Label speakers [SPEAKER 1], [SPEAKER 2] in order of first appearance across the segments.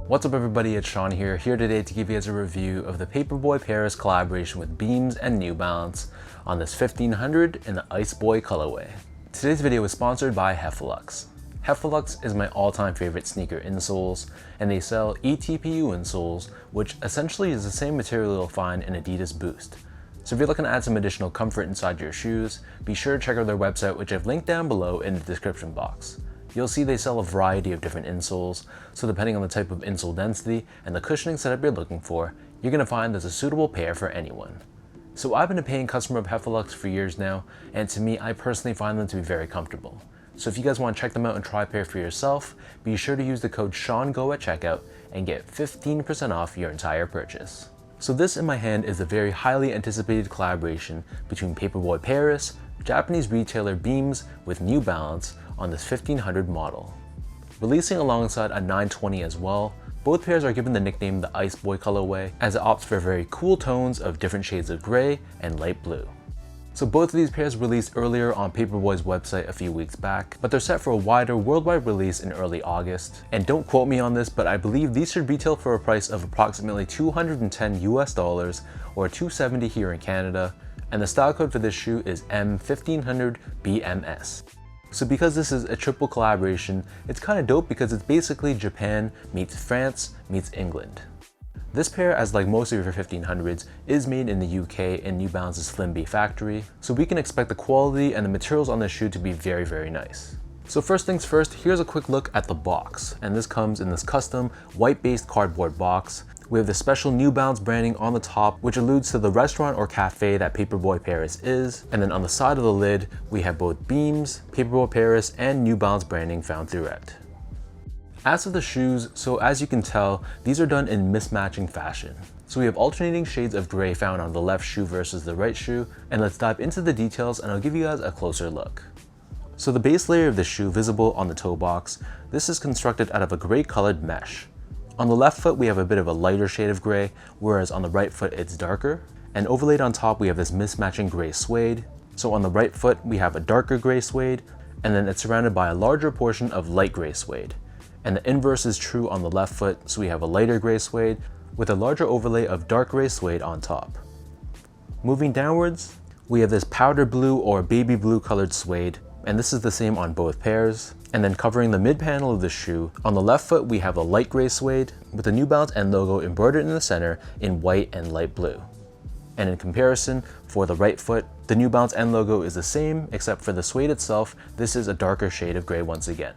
[SPEAKER 1] What's up everybody, it's Sean here today to give you guys a review of the Paperboy Paris collaboration with Beams and New Balance on this 1500 in the Ice Boy colorway. Today's video is sponsored by Heffelux. Heffelux is my all-time favorite sneaker insoles, and they sell eTPU insoles, which essentially is the same material you'll find in Adidas Boost. So if you're looking to add some additional comfort inside your shoes, be sure to check out their website, which I've linked down below in the description box. You'll see they sell a variety of different insoles, so depending on the type of insole density and the cushioning setup you're looking for, you're going to find there's a suitable pair for anyone. So I've been a paying customer of Heffelux for years now, and to me, I personally find them to be very comfortable. So if you guys want to check them out and try a pair for yourself, be sure to use the code SEANGO at checkout and get 15% off your entire purchase. So this in my hand is a very highly anticipated collaboration between Paperboy Paris, Japanese retailer Beams with New Balance on this 1500 model. Releasing alongside a 920 as well, both pairs are given the nickname the Ice Boy colorway as it opts for very cool tones of different shades of gray and light blue. So both of these pairs released earlier on Paperboy's website a few weeks back, but they're set for a wider worldwide release in early August. And don't quote me on this, but I believe these should retail for a price of approximately $210 US or $270 here in Canada, and the style code for this shoe is M1500BMS. So because this is a triple collaboration, it's kind of dope because it's basically Japan meets France meets England. This pair, as like most of your 1500s, is made in the UK in New Balance's Flimby factory, so we can expect the quality and the materials on this shoe to be very, very nice. So first things first, here's a quick look at the box, and this comes in this custom white-based cardboard box. We have the special New Balance branding on the top, which alludes to the restaurant or cafe that Paperboy Paris is. And then on the side of the lid, we have both Beams, Paperboy Paris, and New Balance branding found throughout. As for the shoes, so as you can tell, these are done in mismatching fashion. So we have alternating shades of gray found on the left shoe versus the right shoe, and let's dive into the details and I'll give you guys a closer look. So the base layer of the shoe visible on the toe box, this is constructed out of a gray colored mesh. On the left foot, we have a bit of a lighter shade of gray, whereas on the right foot, it's darker. And overlaid on top, we have this mismatching gray suede. So on the right foot, we have a darker gray suede, and then it's surrounded by a larger portion of light gray suede. And the inverse is true on the left foot, so we have a lighter gray suede with a larger overlay of dark gray suede on top. Moving downwards, we have this powder blue or baby blue colored suede, and this is the same on both pairs. And then covering the mid panel of the shoe, on the left foot we have a light gray suede with the New Balance end logo embroidered in the center in white and light blue. And in comparison, for the right foot, the New Balance end logo is the same, except for the suede itself, this is a darker shade of gray once again.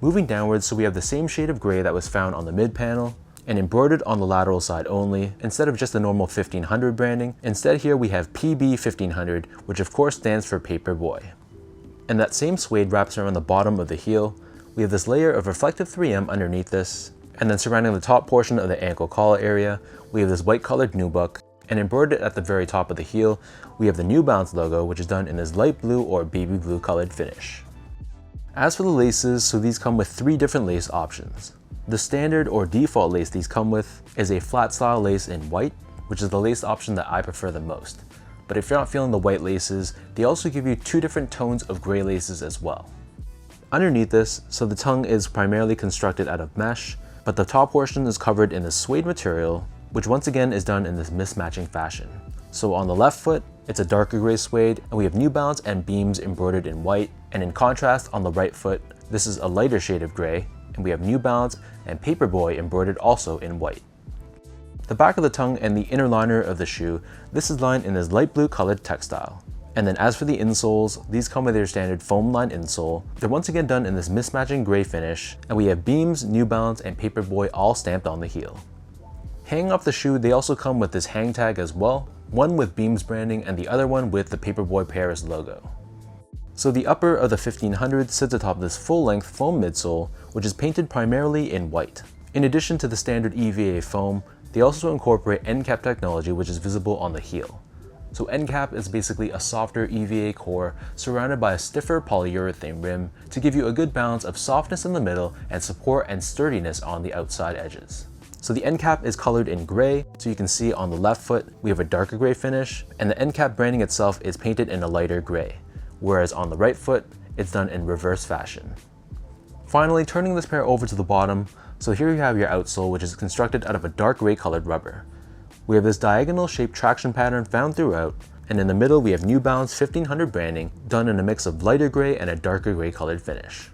[SPEAKER 1] Moving downwards, so we have the same shade of gray that was found on the mid panel, and embroidered on the lateral side only, instead of just the normal 1500 branding. Instead here we have PB 1500, which of course stands for Paperboy. And that same suede wraps around the bottom of the heel. We have this layer of reflective 3M underneath this, and then surrounding the top portion of the ankle collar area, we have this white colored nubuck, and embroidered at the very top of the heel, we have the New Balance logo, which is done in this light blue or baby blue colored finish. As for the laces, so these come with 3 different lace options. The standard or default lace these come with is a flat style lace in white, which is the lace option that I prefer the most. But if you're not feeling the white laces, they also give you 2 different tones of gray laces as well. Underneath this, so the tongue is primarily constructed out of mesh, but the top portion is covered in this suede material, which once again is done in this mismatching fashion. So on the left foot, it's a darker gray suede, and we have New Balance and Beams embroidered in white, and in contrast on the right foot, this is a lighter shade of gray, and we have New Balance and Paperboy embroidered also in white. The back of the tongue and the inner liner of the shoe, this is lined in this light blue colored textile. And then as for the insoles, these come with their standard foam lined insole. They're once again done in this mismatching gray finish, and we have Beams, New Balance, and Paperboy all stamped on the heel. Hanging off the shoe, they also come with this hang tag as well, one with Beams branding and the other one with the Paperboy Paris logo. So the upper of the 1500 sits atop this full-length foam midsole, which is painted primarily in white. In addition to the standard EVA foam, they also incorporate end cap technology, which is visible on the heel. So end cap is basically a softer EVA core surrounded by a stiffer polyurethane rim to give you a good balance of softness in the middle and support and sturdiness on the outside edges. So the end cap is colored in gray, so you can see on the left foot we have a darker gray finish, and the end cap branding itself is painted in a lighter gray, whereas on the right foot it's done in reverse fashion. Finally, turning this pair over to the bottom, So here you have your outsole, which is constructed out of a dark gray colored rubber. We have this diagonal shaped traction pattern found throughout, and in the middle we have New Balance 1500 branding done in a mix of lighter gray and a darker gray colored finish.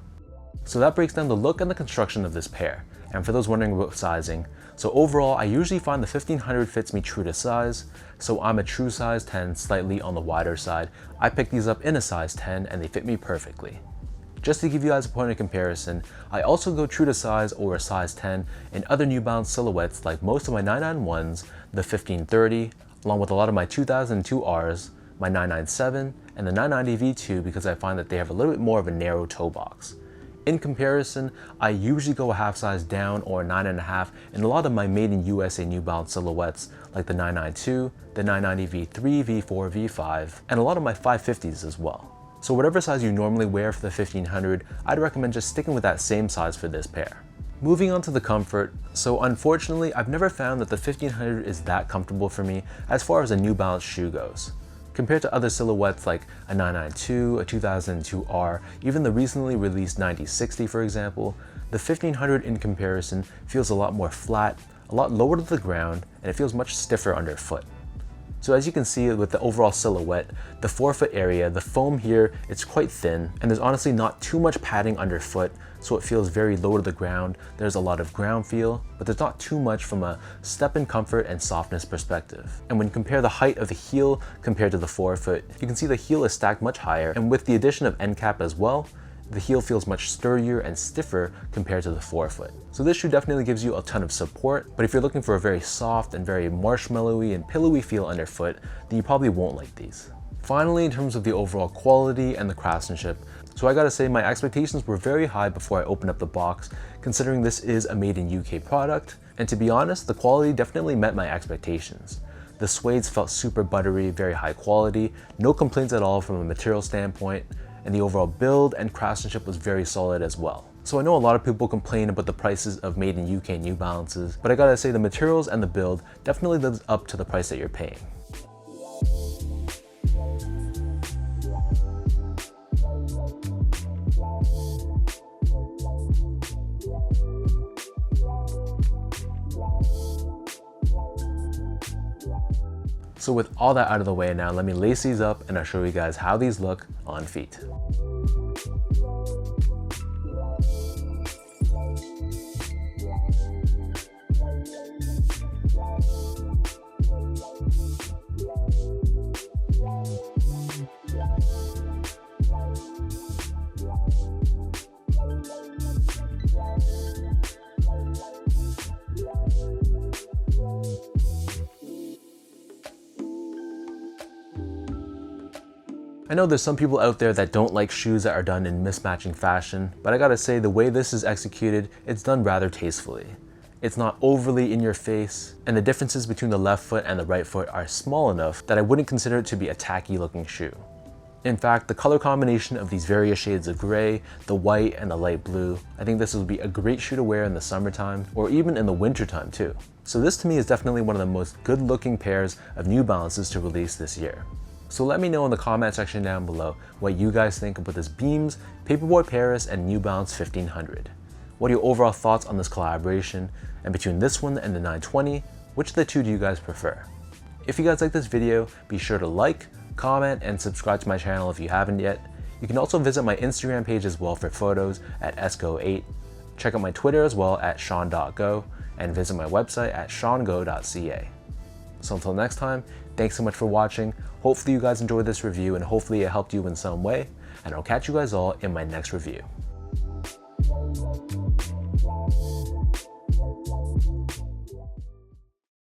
[SPEAKER 1] So that breaks down the look and the construction of this pair. And for those wondering about sizing, so overall I usually find the 1500 fits me true to size, so I'm a true size 10, slightly on the wider side. I picked these up in a size 10 and they fit me perfectly. Just to give you guys a point of comparison, I also go true to size or a size 10 in other New Balance silhouettes like most of my 991s, the 1530, along with a lot of my 2002Rs, my 997, and the 990 V2 because I find that they have a little bit more of a narrow toe box. In comparison, I usually go a half size down or a 9.5 in a lot of my made in USA New Balance silhouettes like the 992, the 990 V3, V4, V5, and a lot of my 550s as well. So whatever size you normally wear for the 1500, I'd recommend just sticking with that same size for this pair. Moving on to the comfort, so unfortunately I've never found that the 1500 is that comfortable for me as far as a New Balance shoe goes. Compared to other silhouettes like a 992, a 2002R, even the recently released 9060 for example, the 1500 in comparison feels a lot more flat, a lot lower to the ground, and it feels much stiffer underfoot. So as you can see with the overall silhouette, the forefoot area, the foam here, it's quite thin, and there's honestly not too much padding underfoot, so it feels very low to the ground. There's a lot of ground feel, but there's not too much from a step-in comfort and softness perspective. And when you compare the height of the heel compared to the forefoot, you can see the heel is stacked much higher, and with the addition of end cap as well, the heel feels much sturdier and stiffer compared to the forefoot. So this shoe definitely gives you a ton of support, but if you're looking for a very soft and very marshmallowy and pillowy feel underfoot, then you probably won't like these. Finally, in terms of the overall quality and the craftsmanship, so I gotta say my expectations were very high before I opened up the box, considering this is a made in UK product, and to be honest, the quality definitely met my expectations. The suedes felt super buttery, very high quality, no complaints at all from a material standpoint, and the overall build and craftsmanship was very solid as well. So I know a lot of people complain about the prices of made in UK New Balances, but I gotta say the materials and the build definitely lives up to the price that you're paying. So with all that out of the way now, let me lace these up and I'll show you guys how these look on feet. I know there's some people out there that don't like shoes that are done in mismatching fashion, but I gotta say the way this is executed, it's done rather tastefully. It's not overly in your face, and the differences between the left foot and the right foot are small enough that I wouldn't consider it to be a tacky looking shoe. In fact, the color combination of these various shades of gray, the white, and the light blue, I think this would be a great shoe to wear in the summertime, or even in the wintertime too. So this to me is definitely one of the most good looking pairs of New Balances to release this year. So let me know in the comment section down below what you guys think about this Beams, Paperboy Paris, and New Balance 1500. What are your overall thoughts on this collaboration? And between this one and the 920, which of the two do you guys prefer? If you guys like this video, be sure to like, comment, and subscribe to my channel if you haven't yet. You can also visit my Instagram page as well for photos at esco8. Check out my Twitter as well at sean.go, and visit my website at seango.ca. So until next time, thanks so much for watching. Hopefully you guys enjoyed this review and hopefully it helped you in some way, and I'll catch you guys all in my next review.